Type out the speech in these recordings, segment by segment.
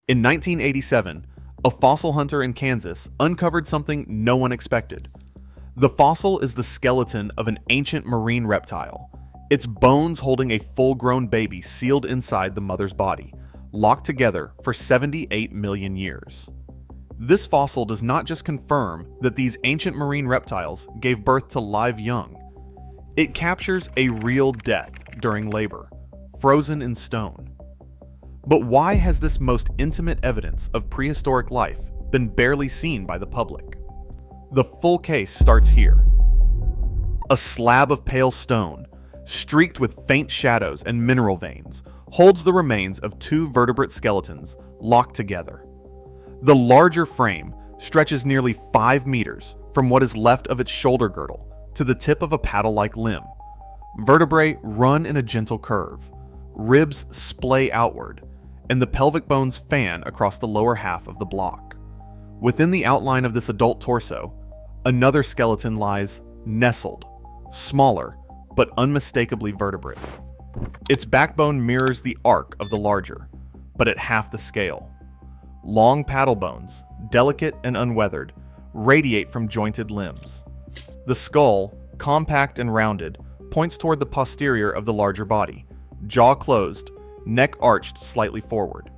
In 1987, a fossil hunter in Kansas uncovered something no one expected. The fossil is the skeleton of an ancient marine reptile, its bones holding a full-grown baby sealed inside the mother's body, locked together for 78 million years. This fossil does not just confirm that these ancient marine reptiles gave birth to live young. It captures a real death during labor, frozen in stone. But why has this most intimate evidence of prehistoric life been barely seen by the public? The full case starts here. A slab of pale stone, streaked with faint shadows and mineral veins, holds the remains of two vertebrate skeletons locked together. The larger frame stretches nearly 5 meters from what is left of its shoulder girdle to the tip of a paddle-like limb. Vertebrae run in a gentle curve, ribs splay outward, and the pelvic bones fan across the lower half of the block. Within the outline of this adult torso, another skeleton lies nestled, smaller, but unmistakably vertebrate. Its backbone mirrors the arc of the larger, but at half the scale. Long paddle bones, delicate and unweathered, radiate from jointed limbs. The skull, compact and rounded, points toward the posterior of the larger body, jaw closed, neck arched slightly forward.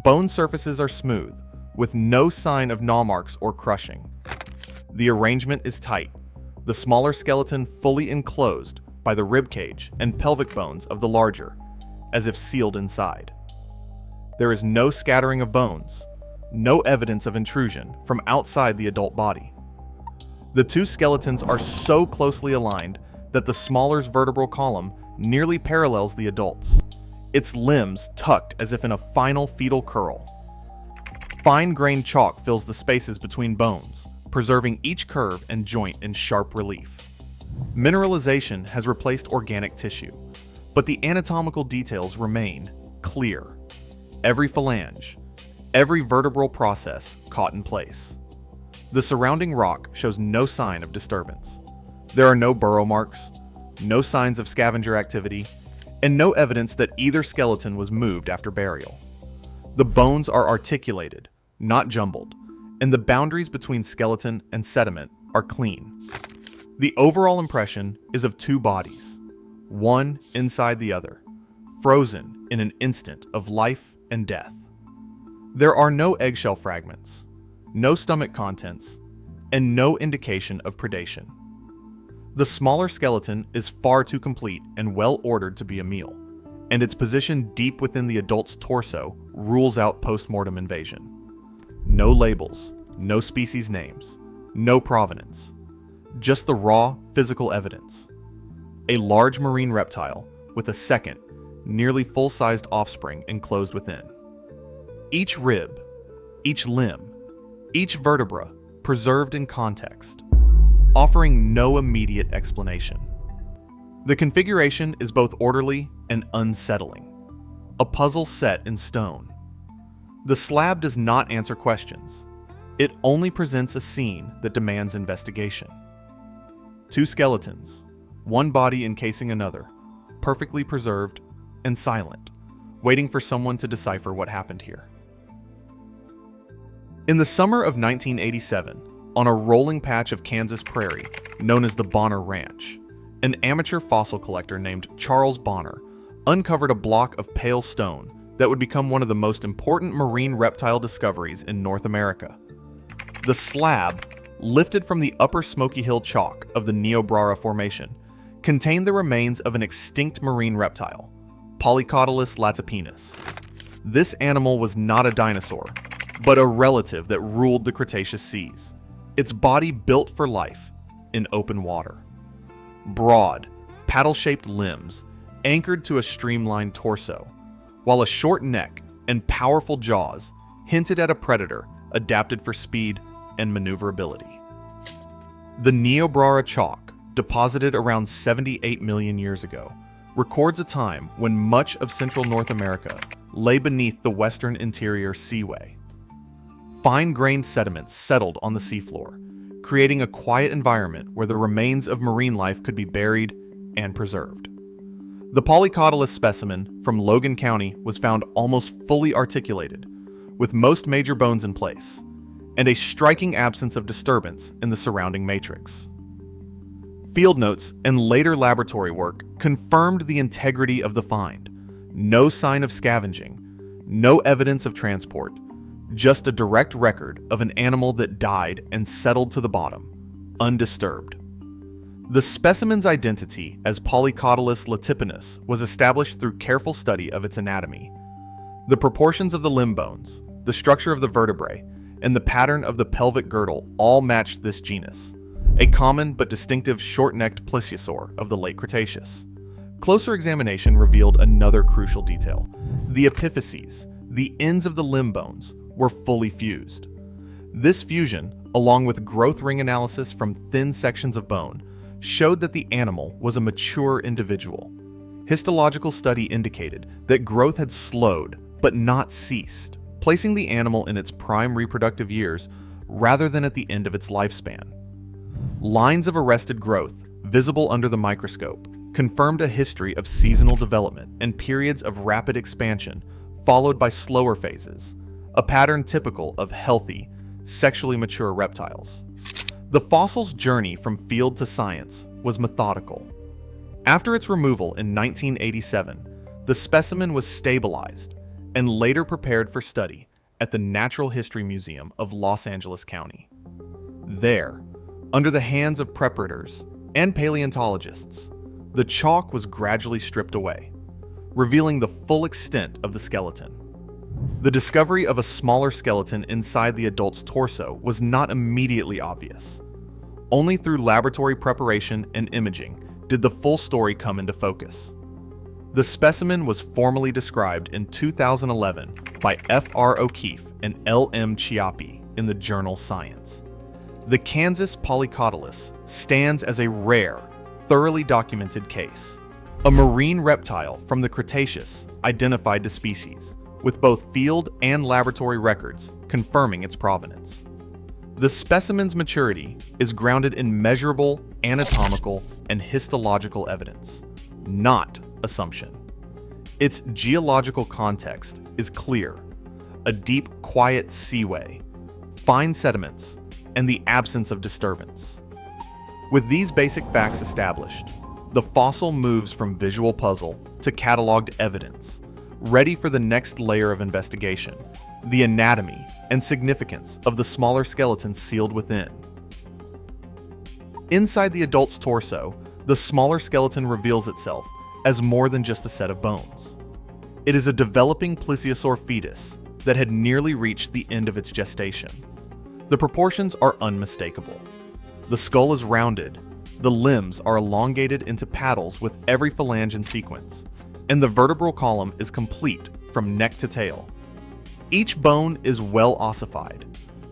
Bone surfaces are smooth, with no sign of gnaw marks or crushing. The arrangement is tight, the smaller skeleton fully enclosed by the ribcage and pelvic bones of the larger, as if sealed inside. There is no scattering of bones, no evidence of intrusion from outside the adult body. The two skeletons are so closely aligned that the smaller's vertebral column nearly parallels the adult's, its limbs tucked as if in a final fetal curl. Fine-grained chalk fills the spaces between bones, preserving each curve and joint in sharp relief. Mineralization has replaced organic tissue, but the anatomical details remain clear. Every phalange, every vertebral process caught in place. The surrounding rock shows no sign of disturbance. There are no burrow marks, no signs of scavenger activity, and no evidence that either skeleton was moved after burial. The bones are articulated, not jumbled, and the boundaries between skeleton and sediment are clean. The overall impression is of two bodies, one inside the other, frozen in an instant of life and death. There are no eggshell fragments, no stomach contents, and no indication of predation. The smaller skeleton is far too complete and well-ordered to be a meal, and its position deep within the adult's torso rules out post-mortem invasion. No labels, no species names, no provenance. Just the raw, physical evidence. A large marine reptile with a second, nearly full-sized offspring enclosed within. Each rib, each limb, each vertebra preserved in context, offering no immediate explanation. The configuration is both orderly and unsettling, a puzzle set in stone. The slab does not answer questions. It only presents a scene that demands investigation. Two skeletons, one body encasing another, perfectly preserved and silent, waiting for someone to decipher what happened here. In the summer of 1987, on a rolling patch of Kansas prairie known as the Bonner Ranch, an amateur fossil collector named Charles Bonner uncovered a block of pale stone that would become one of the most important marine reptile discoveries in North America. The slab, lifted from the upper Smoky Hill chalk of the Niobrara Formation, contained the remains of an extinct marine reptile, Polycotylus latipinus. This animal was not a dinosaur, but a relative that ruled the Cretaceous seas, its body built for life in open water. Broad, paddle-shaped limbs anchored to a streamlined torso, while a short neck and powerful jaws hinted at a predator adapted for speed and maneuverability. The Niobrara chalk, deposited around 78 million years ago, records a time when much of central North America lay beneath the western interior Seaway. Fine-grained sediments settled on the seafloor, creating a quiet environment where the remains of marine life could be buried and preserved. The Polycotylus specimen from Logan County was found almost fully articulated, with most major bones in place, and a striking absence of disturbance in the surrounding matrix. Field notes and later laboratory work confirmed the integrity of the find. No sign of scavenging, no evidence of transport, just a direct record of an animal that died and settled to the bottom, undisturbed. The specimen's identity as Polycotylus latipinus was established through careful study of its anatomy. The proportions of the limb bones, the structure of the vertebrae, and the pattern of the pelvic girdle all matched this genus, a common but distinctive short-necked plesiosaur of the late Cretaceous. Closer examination revealed another crucial detail. The epiphyses, the ends of the limb bones, were fully fused. This fusion, along with growth ring analysis from thin sections of bone, showed that the animal was a mature individual. Histological study indicated that growth had slowed but not ceased, placing the animal in its prime reproductive years rather than at the end of its lifespan. Lines of arrested growth, visible under the microscope, confirmed a history of seasonal development and periods of rapid expansion, followed by slower phases, a pattern typical of healthy, sexually mature reptiles. The fossil's journey from field to science was methodical. After its removal in 1987, the specimen was stabilized and later prepared for study at the Natural History Museum of Los Angeles County. There, under the hands of preparators and paleontologists, the chalk was gradually stripped away, revealing the full extent of the skeleton. The discovery of a smaller skeleton inside the adult's torso was not immediately obvious. Only through laboratory preparation and imaging did the full story come into focus. The specimen was formally described in 2011 by F.R. O'Keefe and L.M. Chiappi in the journal Science. The Kansas Polycotylus stands as a rare, thoroughly documented case, a marine reptile from the Cretaceous identified to species, with both field and laboratory records confirming its provenance. The specimen's maturity is grounded in measurable anatomical and histological evidence, not assumption. Its geological context is clear: a deep, quiet seaway, fine sediments, and the absence of disturbance. With these basic facts established, the fossil moves from visual puzzle to cataloged evidence, ready for the next layer of investigation: the anatomy and significance of the smaller skeleton sealed within. Inside the adult's torso, the smaller skeleton reveals itself as more than just a set of bones. It is a developing plesiosaur fetus that had nearly reached the end of its gestation. The proportions are unmistakable. The skull is rounded, the limbs are elongated into paddles with every phalange in sequence, and the vertebral column is complete from neck to tail. Each bone is well ossified,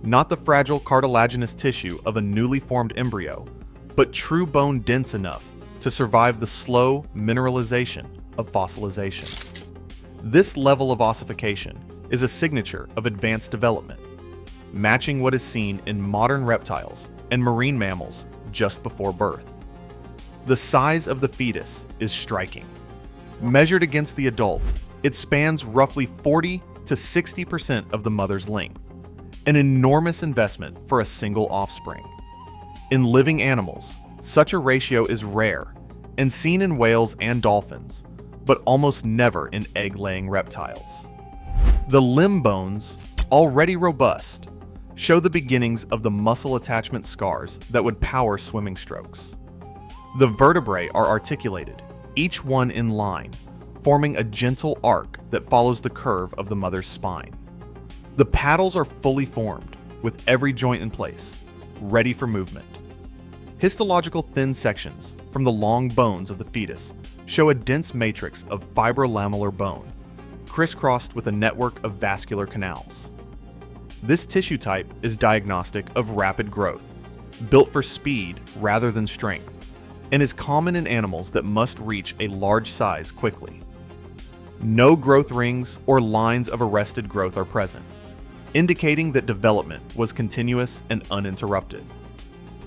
not the fragile cartilaginous tissue of a newly formed embryo, but true bone dense enough to survive the slow mineralization of fossilization. This level of ossification is a signature of advanced development, matching what is seen in modern reptiles and marine mammals just before birth. The size of the fetus is striking. Measured against the adult, it spans roughly 40 to 60% of the mother's length, an enormous investment for a single offspring. In living animals, such a ratio is rare and seen in whales and dolphins, but almost never in egg-laying reptiles. The limb bones, already robust, show the beginnings of the muscle attachment scars that would power swimming strokes. The vertebrae are articulated, each one in line, forming a gentle arc that follows the curve of the mother's spine. The paddles are fully formed, with every joint in place, ready for movement. Histological thin sections from the long bones of the fetus show a dense matrix of fibrolamellar bone, crisscrossed with a network of vascular canals. This tissue type is diagnostic of rapid growth, built for speed rather than strength, and is common in animals that must reach a large size quickly. No growth rings or lines of arrested growth are present, indicating that development was continuous and uninterrupted.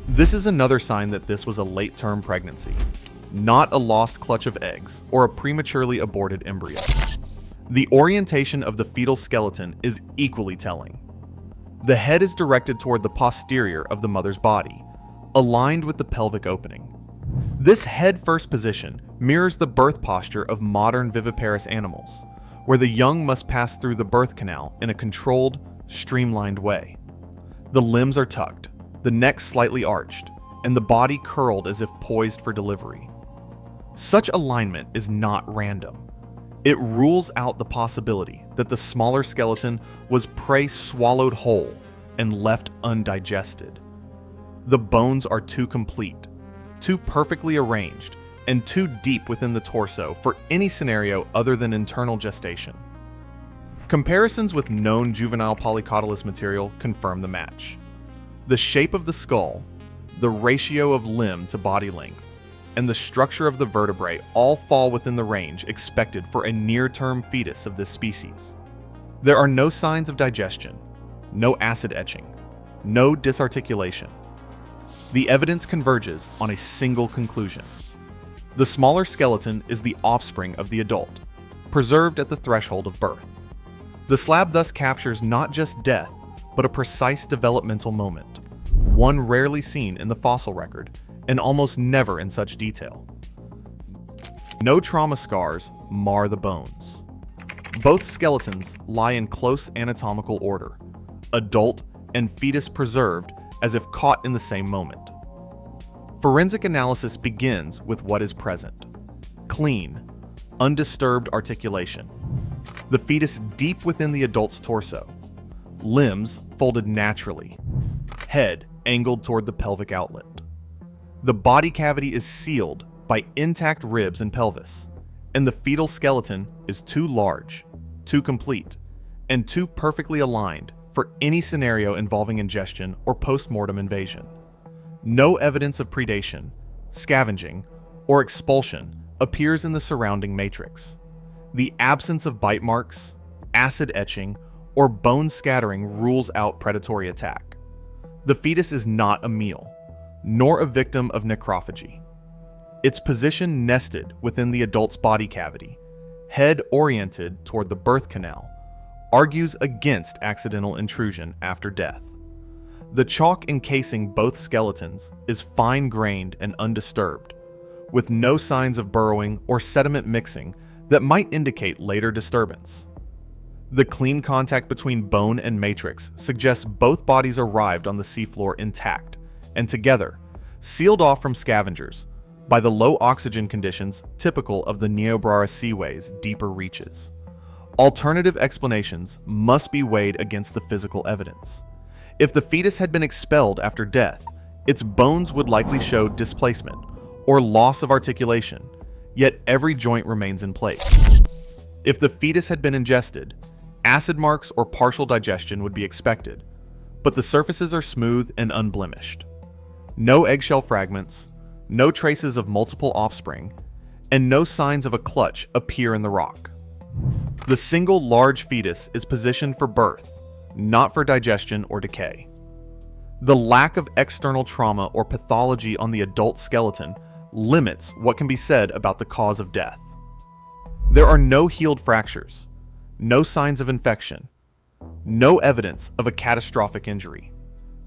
This is another sign that this was a late-term pregnancy, not a lost clutch of eggs or a prematurely aborted embryo. The orientation of the fetal skeleton is equally telling. The head is directed toward the posterior of the mother's body, aligned with the pelvic opening. This head-first position mirrors the birth posture of modern viviparous animals, where the young must pass through the birth canal in a controlled, streamlined way. The limbs are tucked, the neck slightly arched, and the body curled as if poised for delivery. Such alignment is not random. It rules out the possibility that the smaller skeleton was prey swallowed whole and left undigested. The bones are too complete, too perfectly arranged, and too deep within the torso for any scenario other than internal gestation. Comparisons with known juvenile polycotyledonous material confirm the match. The shape of the skull, the ratio of limb to body length, and the structure of the vertebrae all fall within the range expected for a near-term fetus of this species. There are no signs of digestion, no acid etching, no disarticulation. The evidence converges on a single conclusion. The smaller skeleton is the offspring of the adult, preserved at the threshold of birth. The slab thus captures not just death, but a precise developmental moment, one rarely seen in the fossil record, and almost never in such detail. No trauma scars mar the bones. Both skeletons lie in close anatomical order, adult and fetus preserved as if caught in the same moment. Forensic analysis begins with what is present: clean, undisturbed articulation. The fetus deep within the adult's torso. Limbs folded naturally. Head angled toward the pelvic outlet. The body cavity is sealed by intact ribs and pelvis, and the fetal skeleton is too large, too complete, and too perfectly aligned for any scenario involving ingestion or post-mortem invasion. No evidence of predation, scavenging, or expulsion appears in the surrounding matrix. The absence of bite marks, acid etching, or bone scattering rules out predatory attack. The fetus is not a meal, nor a victim of necrophagy. Its position nested within the adult's body cavity, head oriented toward the birth canal, argues against accidental intrusion after death. The chalk encasing both skeletons is fine-grained and undisturbed, with no signs of burrowing or sediment mixing that might indicate later disturbance. The clean contact between bone and matrix suggests both bodies arrived on the seafloor intact and together, sealed off from scavengers by the low oxygen conditions typical of the Niobrara Seaway's deeper reaches. Alternative explanations must be weighed against the physical evidence. If the fetus had been expelled after death, its bones would likely show displacement or loss of articulation, yet every joint remains in place. If the fetus had been ingested, acid marks or partial digestion would be expected, but the surfaces are smooth and unblemished. No eggshell fragments, no traces of multiple offspring, and no signs of a clutch appear in the rock. The single large fetus is positioned for birth, not for digestion or decay. The lack of external trauma or pathology on the adult skeleton limits what can be said about the cause of death. There are no healed fractures, no signs of infection, no evidence of a catastrophic injury.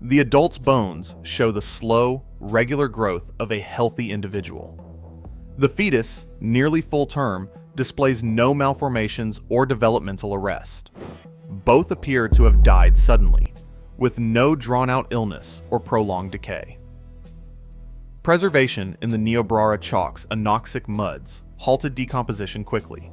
The adult's bones show the slow, regular growth of a healthy individual. The fetus, nearly full term, displays no malformations or developmental arrest. Both appear to have died suddenly, with no drawn-out illness or prolonged decay. Preservation in the Niobrara chalk's anoxic muds halted decomposition quickly.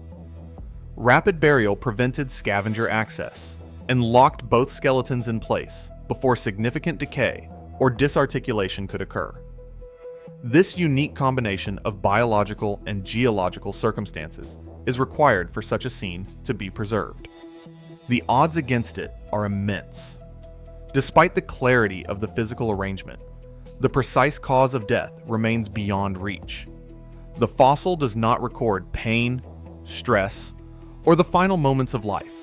Rapid burial prevented scavenger access and locked both skeletons in place before significant decay or disarticulation could occur. This unique combination of biological and geological circumstances is required for such a scene to be preserved. The odds against it are immense. Despite the clarity of the physical arrangement, the precise cause of death remains beyond reach. The fossil does not record pain, stress, or the final moments of life.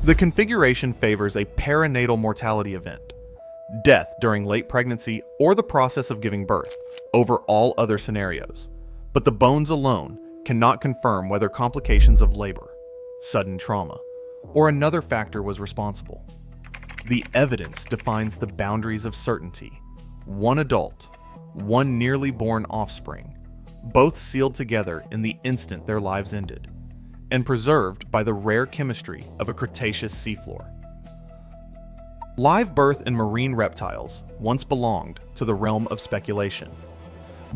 The configuration favors a perinatal mortality event, death during late pregnancy or the process of giving birth, over all other scenarios, but the bones alone cannot confirm whether complications of labor, sudden trauma, or another factor was responsible. The evidence defines the boundaries of certainty. One adult, one nearly born offspring, both sealed together in the instant their lives ended, and preserved by the rare chemistry of a Cretaceous seafloor. Live birth in marine reptiles once belonged to the realm of speculation.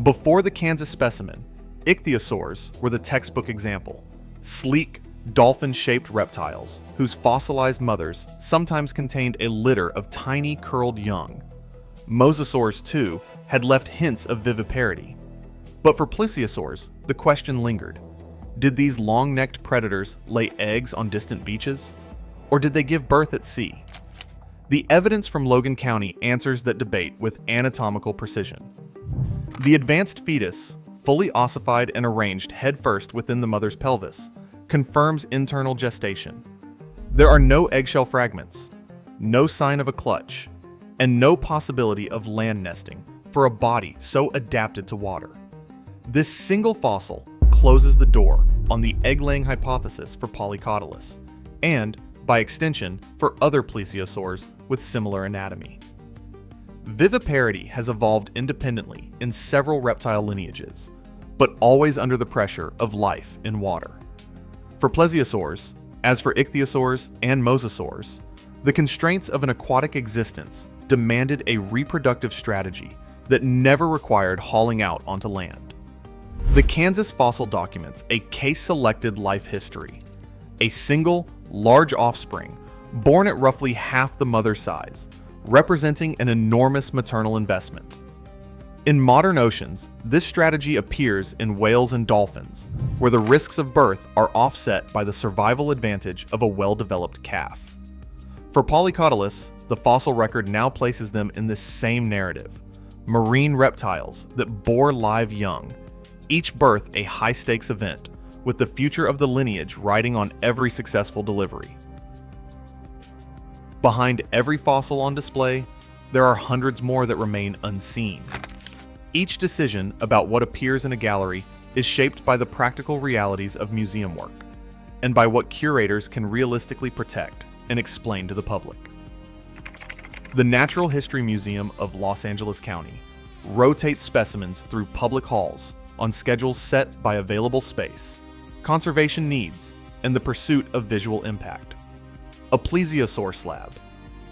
Before the Kansas specimen, ichthyosaurs were the textbook example, sleek, dolphin-shaped reptiles whose fossilized mothers sometimes contained a litter of tiny curled young. Mosasaurs, too, had left hints of viviparity. But for plesiosaurs, the question lingered. Did these long-necked predators lay eggs on distant beaches? Or did they give birth at sea? The evidence from Logan County answers that debate with anatomical precision. The advanced fetus, fully ossified and arranged headfirst within the mother's pelvis, confirms internal gestation. There are no eggshell fragments, no sign of a clutch, and no possibility of land nesting for a body so adapted to water. This single fossil closes the door on the egg-laying hypothesis for Polycotylos, and, by extension, for other plesiosaurs with similar anatomy. Viviparity has evolved independently in several reptile lineages, but always under the pressure of life in water. For plesiosaurs, as for ichthyosaurs and mosasaurs, the constraints of an aquatic existence demanded a reproductive strategy that never required hauling out onto land. The Kansas fossil documents a case-selected life history, a single, large offspring born at roughly half the mother's size, representing an enormous maternal investment. In modern oceans, this strategy appears in whales and dolphins, where the risks of birth are offset by the survival advantage of a well-developed calf. For Polycotylos, the fossil record now places them in this same narrative: marine reptiles that bore live young, each birth a high-stakes event, with the future of the lineage riding on every successful delivery. Behind every fossil on display, there are hundreds more that remain unseen. Each decision about what appears in a gallery is shaped by the practical realities of museum work, and by what curators can realistically protect and explain to the public. The Natural History Museum of Los Angeles County rotates specimens through public halls on schedules set by available space, conservation needs, and the pursuit of visual impact. A plesiosaur slab,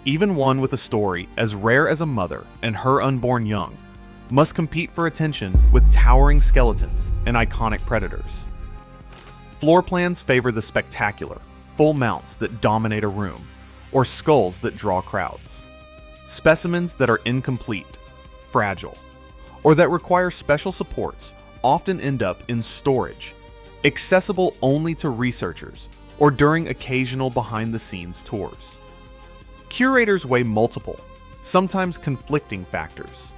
even one with a story as rare as a mother and her unborn young, must compete for attention with towering skeletons and iconic predators. Floor plans favor the spectacular, full mounts that dominate a room, or skulls that draw crowds. Specimens that are incomplete, fragile, or that require special supports often end up in storage, accessible only to researchers or during occasional behind-the-scenes tours. Curators weigh multiple, sometimes conflicting factors: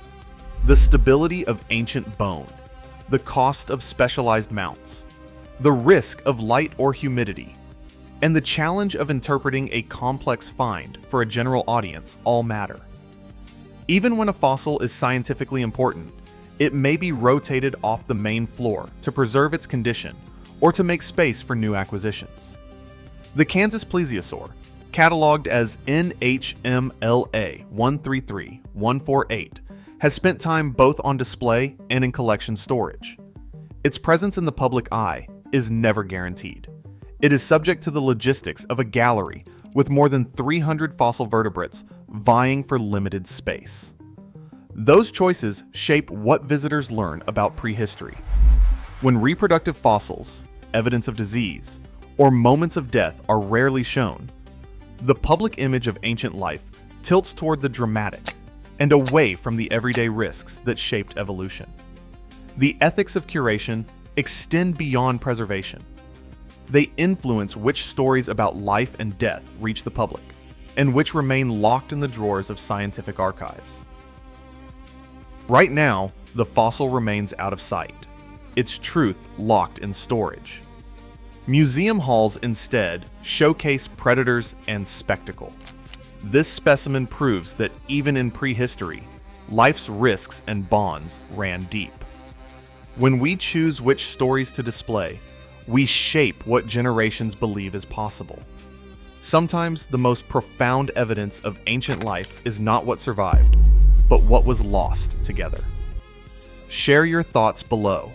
the stability of ancient bone, the cost of specialized mounts, the risk of light or humidity, and the challenge of interpreting a complex find for a general audience all matter. Even when a fossil is scientifically important, it may be rotated off the main floor to preserve its condition or to make space for new acquisitions. The Kansas plesiosaur, cataloged as NHMLA 133148, has spent time both on display and in collection storage. Its presence in the public eye is never guaranteed. It is subject to the logistics of a gallery with more than 300 fossil vertebrates vying for limited space. Those choices shape what visitors learn about prehistory. When reproductive fossils, evidence of disease, or moments of death are rarely shown, the public image of ancient life tilts toward the dramatic and away from the everyday risks that shaped evolution. The ethics of curation extend beyond preservation. They influence which stories about life and death reach the public, and which remain locked in the drawers of scientific archives. Right now, the fossil remains out of sight, its truth locked in storage. Museum halls instead showcase predators and spectacle. This specimen proves that even in prehistory, life's risks and bonds ran deep. When we choose which stories to display, We shape what generations believe is possible. Sometimes the most profound evidence of ancient life is not what survived, but what was lost together. Share your thoughts below.